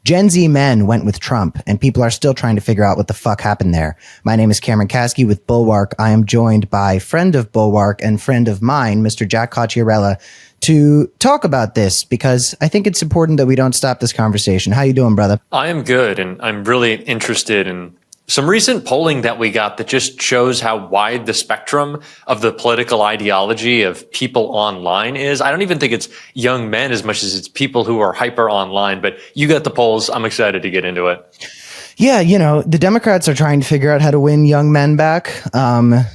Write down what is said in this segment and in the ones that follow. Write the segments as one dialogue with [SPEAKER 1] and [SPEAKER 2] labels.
[SPEAKER 1] Gen Z men went with Trump, and people are still trying to figure out what the fuck happened there. My name is Cameron Kasky with Bulwark. I am joined by friend of Bulwark and friend of mine, Mr. Jack Cocchiarella, to talk about this because I think it's important that we don't stop this conversation. How you doing, brother?
[SPEAKER 2] I am good, and I'm really interested in some recent polling that we got that just shows how wide the spectrum of the political ideology of people online is. I don't even think it's young men as much as it's people who are hyper online, but you got the polls. I'm excited to get into it.
[SPEAKER 1] Yeah, you know, the Democrats are trying to figure out how to win young men back. Zohran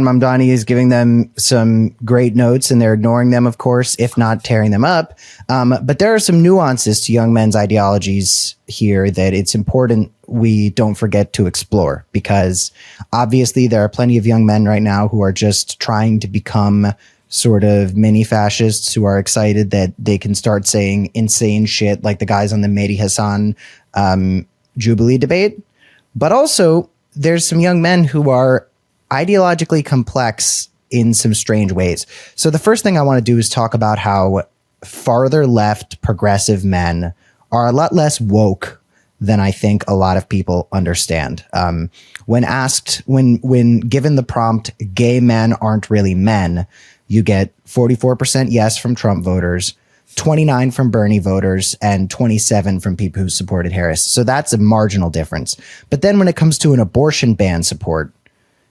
[SPEAKER 1] Mamdani is giving them some great notes, and they're ignoring them, of course, if not tearing them up. But there are some nuances to young men's ideologies here that it's important we don't forget to explore, because obviously there are plenty of young men right now who are just trying to become sort of mini fascists who are excited that they can start saying insane shit like the guys on the Mehdi Hassan Jubilee debate. But also there's some young men who are ideologically complex in some strange ways. So the first thing I want to do is talk about how farther left progressive men are a lot less woke than I think a lot of people understand. When given the prompt, gay men aren't really men, you get 44% yes from Trump voters, 29 from Bernie voters, and 27 from people who supported Harris. So that's a marginal difference. But then when it comes to an abortion ban support,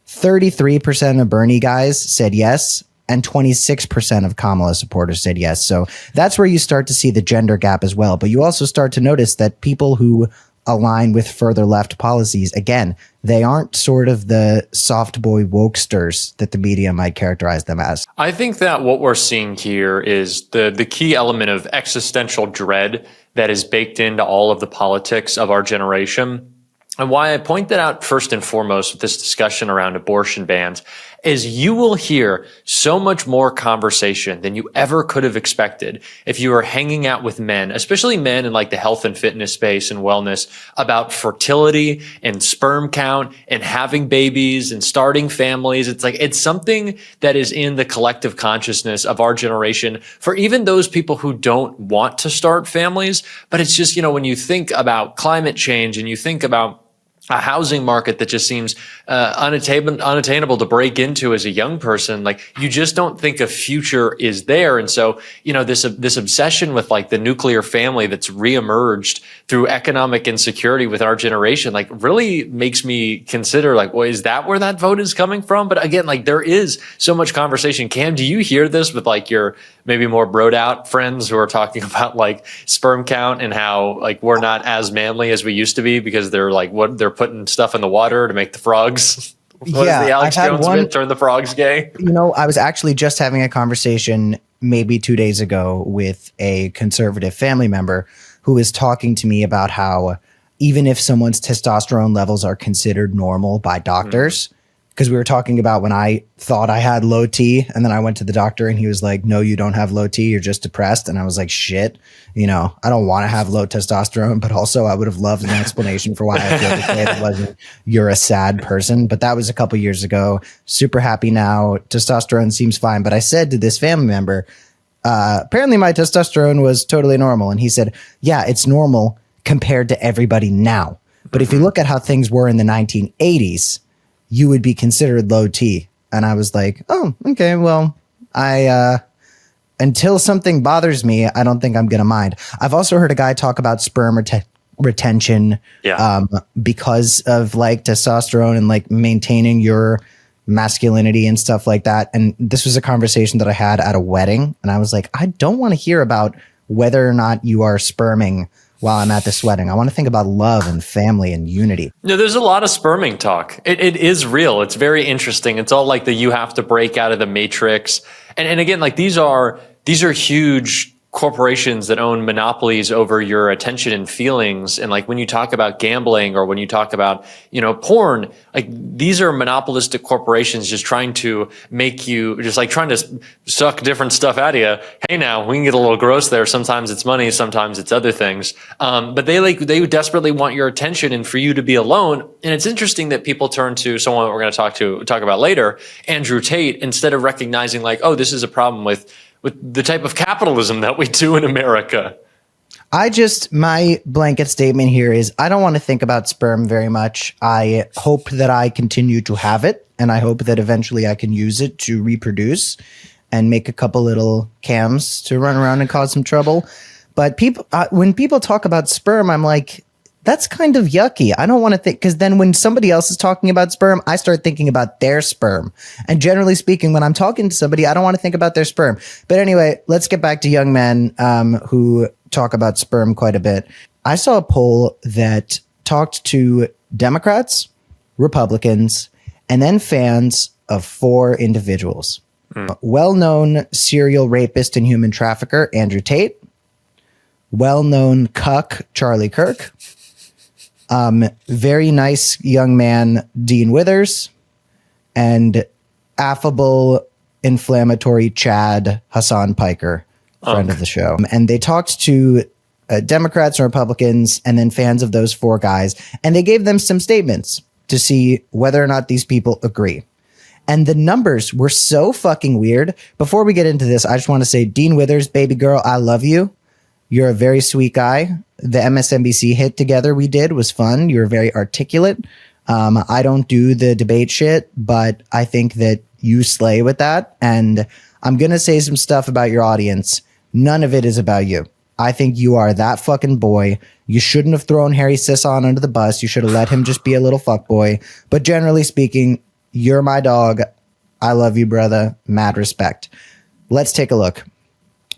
[SPEAKER 1] 33% of Bernie guys said yes, and 26% of Kamala supporters said yes. So that's where you start to see the gender gap as well. But you also start to notice that people who align with further left policies, again, they aren't sort of the soft boy wokesters that the media might characterize them as.
[SPEAKER 2] I think that what we're seeing here is the key element of existential dread that is baked into all of the politics of our generation. And why I point that out first and foremost with this discussion around abortion bans is you will hear so much more conversation than you ever could have expected if you were hanging out with men, especially men in like the health and fitness space and wellness, about fertility and sperm count and having babies and starting families. It's something that is in the collective consciousness of our generation for even those people who don't want to start families. But it's just, when you think about climate change and you think about a housing market that just seems unattainable to break into as a young person, like you just don't think a future is there. And so, this obsession with like the nuclear family that's reemerged through economic insecurity with our generation, like really makes me consider like, well, is that where that vote is coming from? But again, like there is so much conversation. Cam, do you hear this with like your maybe more broed out friends who are talking about like sperm count and how like we're not as manly as we used to be because they're putting stuff in the water to make the frogs. What is the Alex Jones bit? Turn the frogs gay?
[SPEAKER 1] I was actually just having a conversation maybe 2 days ago with a conservative family member who was talking to me about how even if someone's testosterone levels are considered normal by doctors, because we were talking about when I thought I had low T and then I went to the doctor and he was like, no, you don't have low T, you're just depressed. And I was like, shit, I don't want to have low testosterone, but also I would have loved an explanation for why I feel this way. It wasn't, you're a sad person. But that was a couple years ago. Super happy now. Testosterone seems fine. But I said to this family member, apparently my testosterone was totally normal. And he said, yeah, it's normal compared to everybody now. But if you look at how things were in the 1980s, you would be considered low T. And I was like, oh, okay, well, until something bothers me, I don't think I'm going to mind. I've also heard a guy talk about sperm retention because of like testosterone and like maintaining your masculinity and stuff like that. And this was a conversation that I had at a wedding. And I was like, I don't want to hear about whether or not you are sperming while I'm at this wedding. I want to think about love and family and unity.
[SPEAKER 2] No, there's a lot of sperming talk. It is real. It's very interesting. It's all like you have to break out of the matrix. And again, like these are huge corporations that own monopolies over your attention and feelings. And like when you talk about gambling or when you talk about, porn, like these are monopolistic corporations just trying to make you just like trying to suck different stuff out of you. Hey, now we can get a little gross there. Sometimes it's money, sometimes it's other things. But they desperately want your attention and for you to be alone. And it's interesting that people turn to someone that we're going to talk about later, Andrew Tate, instead of recognizing like, oh, this is a problem with the type of capitalism that we do in America.
[SPEAKER 1] My blanket statement here is I don't want to think about sperm very much. I hope that I continue to have it, and I hope that eventually I can use it to reproduce and make a couple little cams to run around and cause some trouble. But when people talk about sperm, I'm like, that's kind of yucky. I don't want to think, because then when somebody else is talking about sperm, I start thinking about their sperm. And generally speaking, when I'm talking to somebody, I don't want to think about their sperm. But anyway, let's get back to young men who talk about sperm quite a bit. I saw a poll that talked to Democrats, Republicans, and then fans of 4 individuals. Well-known serial rapist and human trafficker, Andrew Tate. Well-known cuck, Charlie Kirk. Very nice young man, Dean Withers. And affable, inflammatory Chad, Hassan Piker, friend of the show. And they talked to Democrats and Republicans and then fans of those 4 guys. And they gave them some statements to see whether or not these people agree. And the numbers were so fucking weird. Before we get into this, I just want to say, Dean Withers, baby girl, I love you. You're a very sweet guy. The MSNBC hit together we did was fun. You're very articulate. I don't do the debate shit, but I think that you slay with that. And I'm going to say some stuff about your audience. None of it is about you. I think you are that fucking boy. You shouldn't have thrown Harry Sisson under the bus. You should have let him just be a little fuck boy. But generally speaking, you're my dog. I love you, brother. Mad respect. Let's take a look.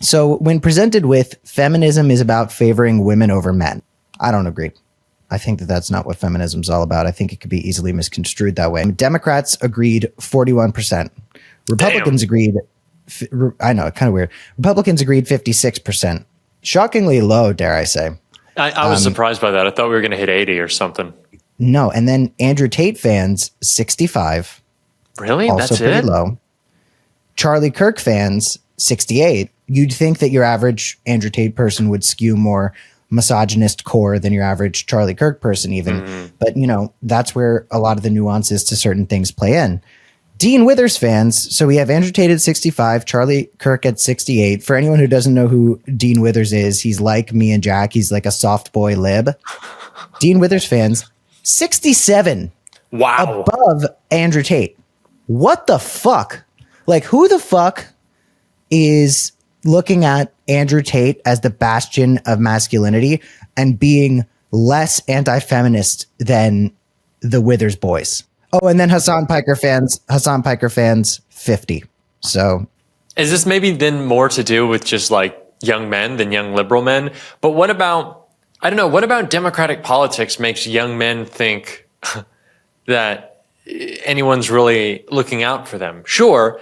[SPEAKER 1] So when presented with feminism is about favoring women over men, I don't agree. I think that that's not what feminism is all about. I think it could be easily misconstrued that way. Democrats agreed 41%. Republicans agreed. I know, kind of weird. Republicans agreed 56%. Shockingly low, dare I say.
[SPEAKER 2] I was surprised by that. I thought we were going to hit 80 or something.
[SPEAKER 1] No, and then Andrew Tate fans, 65.
[SPEAKER 2] Really?
[SPEAKER 1] Also
[SPEAKER 2] That's
[SPEAKER 1] pretty
[SPEAKER 2] it?
[SPEAKER 1] low. Charlie Kirk fans, 68. You'd think that your average Andrew Tate person would skew more misogynist core than your average Charlie Kirk person even. Mm-hmm. But, you know, that's where a lot of the nuances to certain things play in. Dean Withers fans, so we have Andrew Tate at 65, Charlie Kirk at 68. For anyone who doesn't know who Dean Withers is, he's like me and Jack. He's like a soft boy lib. Dean Withers fans, 67.
[SPEAKER 2] Wow.
[SPEAKER 1] Above Andrew Tate. What the fuck? Like, who the fuck is looking at Andrew Tate as the bastion of masculinity and being less anti-feminist than the Withers boys? Oh, and then Hassan Piker fans, 50. So
[SPEAKER 2] is this maybe then more to do with just like young men than young liberal men? But what about, I don't know, what about democratic politics makes young men think that anyone's really looking out for them? Sure,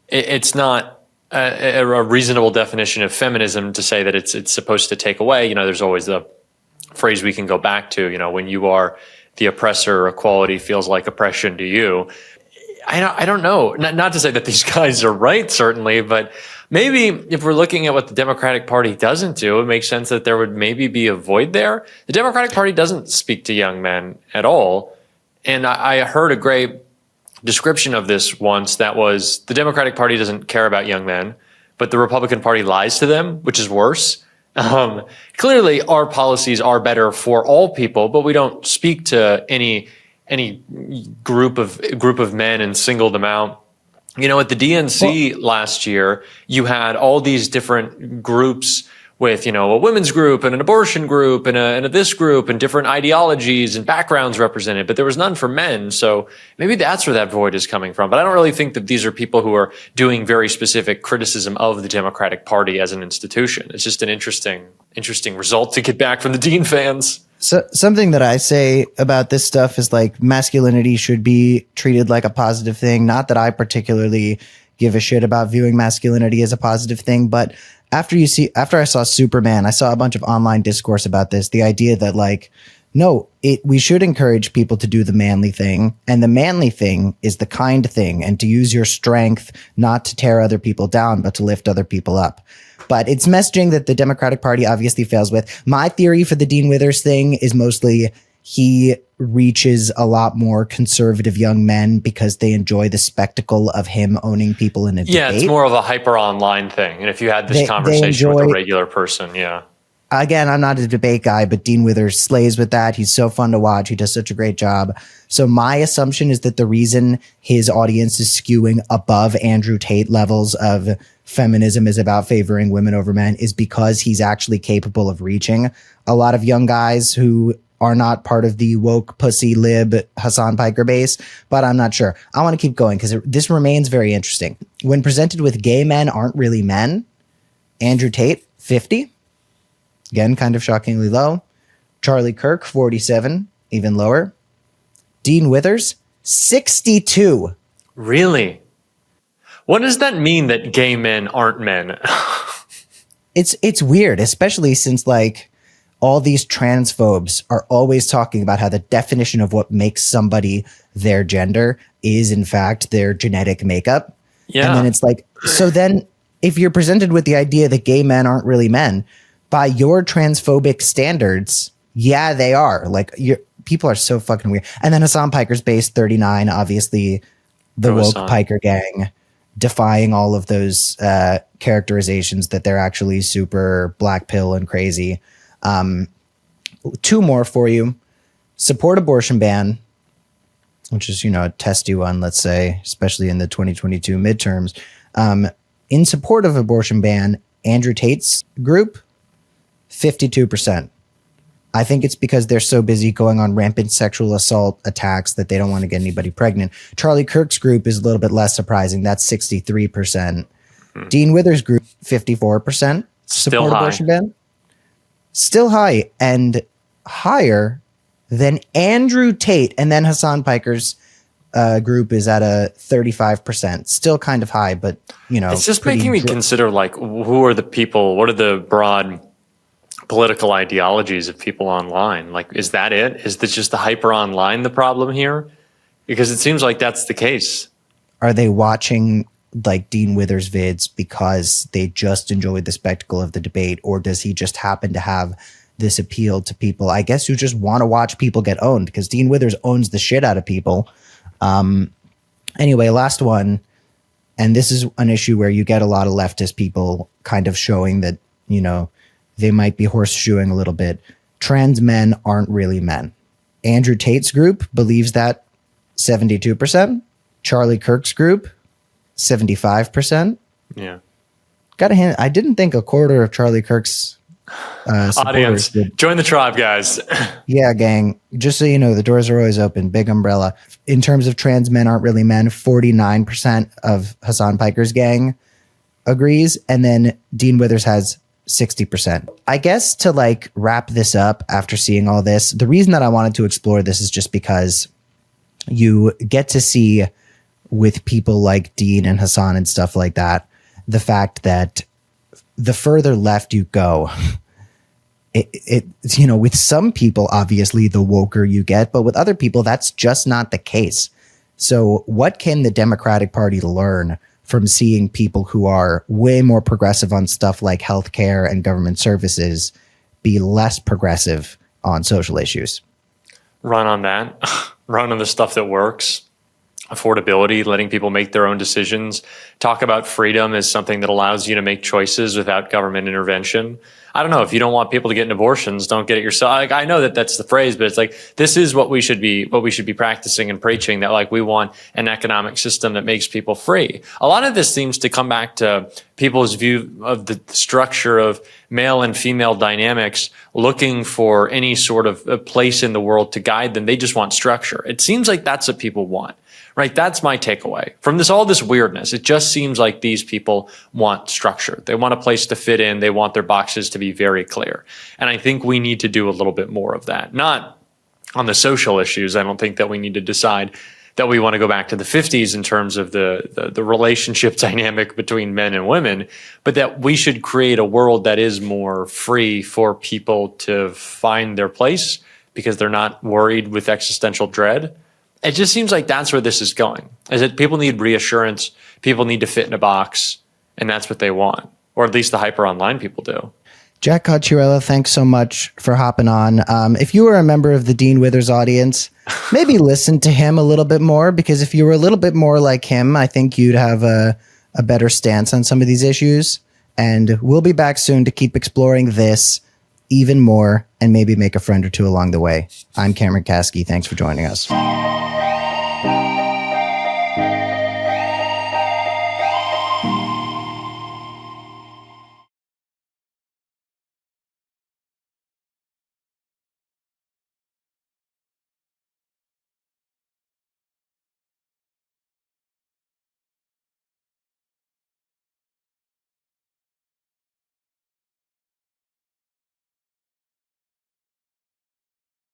[SPEAKER 2] it's not a reasonable definition of feminism to say that it's supposed to take away. You know, there's always the phrase we can go back to, you know, when you are the oppressor, equality feels like oppression to you. I don't know. Not to say that these guys are right, certainly, but maybe if we're looking at what the Democratic Party doesn't do, it makes sense that there would maybe be a void there. The Democratic Party doesn't speak to young men at all. And I heard a great description of this once that was the Democratic Party doesn't care about young men, but the Republican Party lies to them, which is worse. Clearly, our policies are better for all people, but we don't speak to any group of men and single them out. You know, at the DNC last year, you had all these different groups with, you know, a women's group and an abortion group and a this group and different ideologies and backgrounds represented, but there was none for men. So maybe that's where that void is coming from. But I don't really think that these are people who are doing very specific criticism of the Democratic Party as an institution. It's just an interesting result to get back from the Dean fans.
[SPEAKER 1] So something that I say about this stuff is like masculinity should be treated like a positive thing. Not that I particularly give a shit about viewing masculinity as a positive thing, but after I saw Superman, I saw a bunch of online discourse about this. The idea that like, no, we should encourage people to do the manly thing. And the manly thing is the kind thing, and to use your strength, not to tear other people down, but to lift other people up. But it's messaging that the Democratic Party obviously fails with. My theory for the Dean Withers thing is mostly he reaches a lot more conservative young men because they enjoy the spectacle of him owning people in a debate.
[SPEAKER 2] Yeah, it's more of a hyper online thing. And if you had this conversation with a regular person, yeah.
[SPEAKER 1] again, I'm not a debate guy, but Dean Withers slays with that. He's so fun to watch. He does such a great job. So my assumption is that the reason his audience is skewing above Andrew Tate levels of feminism is about favoring women over men is because he's actually capable of reaching a lot of young guys who are not part of the woke pussy lib Hassan Piker base, but I'm not sure. I want to keep going because this remains very interesting. When presented with gay men aren't really men, Andrew Tate, 50. Again, kind of shockingly low. Charlie Kirk, 47, even lower. Dean Withers, 62.
[SPEAKER 2] Really? What does that mean that gay men aren't men?
[SPEAKER 1] It's weird, especially since like all these transphobes are always talking about how the definition of what makes somebody their gender is in fact their genetic makeup.
[SPEAKER 2] Yeah.
[SPEAKER 1] And then it's like, so then if you're presented with the idea that gay men aren't really men, by your transphobic standards, yeah, they are. Like, people are so fucking weird. And then Hassan Piker's base, 39, obviously the woke Piker gang, defying all of those characterizations that they're actually super black pill and crazy. Two more for you. Support abortion ban, which is, a testy one, let's say, especially in the 2022 midterms. In support of abortion ban, Andrew Tate's group, 52%. I think it's because they're so busy going on rampant sexual assault attacks that they don't want to get anybody pregnant. Charlie Kirk's group is a little bit less surprising. That's 63%. Dean Withers' group, 54%. Support abortion ban. Still high, and higher than Andrew Tate. And then Hassan Piker's group is at a 35%. Still kind of high, but,
[SPEAKER 2] it's just making me consider, like, who are the people? What are the broad political ideologies of people online? Like, is that it? Is this just the hyper online the problem here? Because it seems like that's the case.
[SPEAKER 1] Are they watching like Dean Withers vids because they just enjoyed the spectacle of the debate, or does he just happen to have this appeal to people, I guess, who just want to watch people get owned? Because Dean Withers owns the shit out of people. Anyway, last one, and this is an issue where you get a lot of leftist people kind of showing that, they might be horseshoeing a little bit. Trans men aren't really men. Andrew Tate's group believes that, 72%. Charlie Kirk's group, 75%.
[SPEAKER 2] Yeah.
[SPEAKER 1] Got a hint. I didn't think a quarter of Charlie Kirk's
[SPEAKER 2] audience would join the tribe, guys.
[SPEAKER 1] Yeah, gang. Just so you know, the doors are always open. Big umbrella. In terms of trans men aren't really men, 49% of Hassan Piker's gang agrees, and then Dean Withers has 60%. I guess to like wrap this up after seeing all this, the reason that I wanted to explore this is just because you get to see with people like Dean and Hassan and stuff like that, the fact that the further left you go, with some people, obviously the woker you get, but with other people, that's just not the case. So what can the Democratic Party learn from seeing people who are way more progressive on stuff like healthcare and government services be less progressive on social issues?
[SPEAKER 2] Run on that. Run on the stuff that works. Affordability, letting people make their own decisions. Talk about freedom as something that allows you to make choices without government intervention. I don't know, if you don't want people to get abortions, don't get it yourself. Like, I know that that's the phrase, but it's like, this is what we should be practicing and preaching, that like we want an economic system that makes people free. A lot of this seems to come back to people's view of the structure of male and female dynamics, looking for any sort of a place in the world to guide them. They just want structure. It seems like that's what people want. Right, that's my takeaway from all this weirdness. It just seems like these people want structure. They want a place to fit in. They want their boxes to be very clear. And I think we need to do a little bit more of that. Not on the social issues. I don't think that we need to decide that we want to go back to the 50s in terms of the relationship dynamic between men and women, but that we should create a world that is more free for people to find their place because they're not worried with existential dread. It just seems like that's where this is going, is that people need reassurance, people need to fit in a box, and that's what they want, or at least the hyper online people do.
[SPEAKER 1] Jack Cocchiarella, thanks so much for hopping on. If you were a member of the Dean Withers audience, maybe listen to him a little bit more, because if you were a little bit more like him, I think you'd have a better stance on some of these issues. And we'll be back soon to keep exploring this even more and maybe make a friend or two along the way. I'm Cameron Kasky. Thanks for joining us.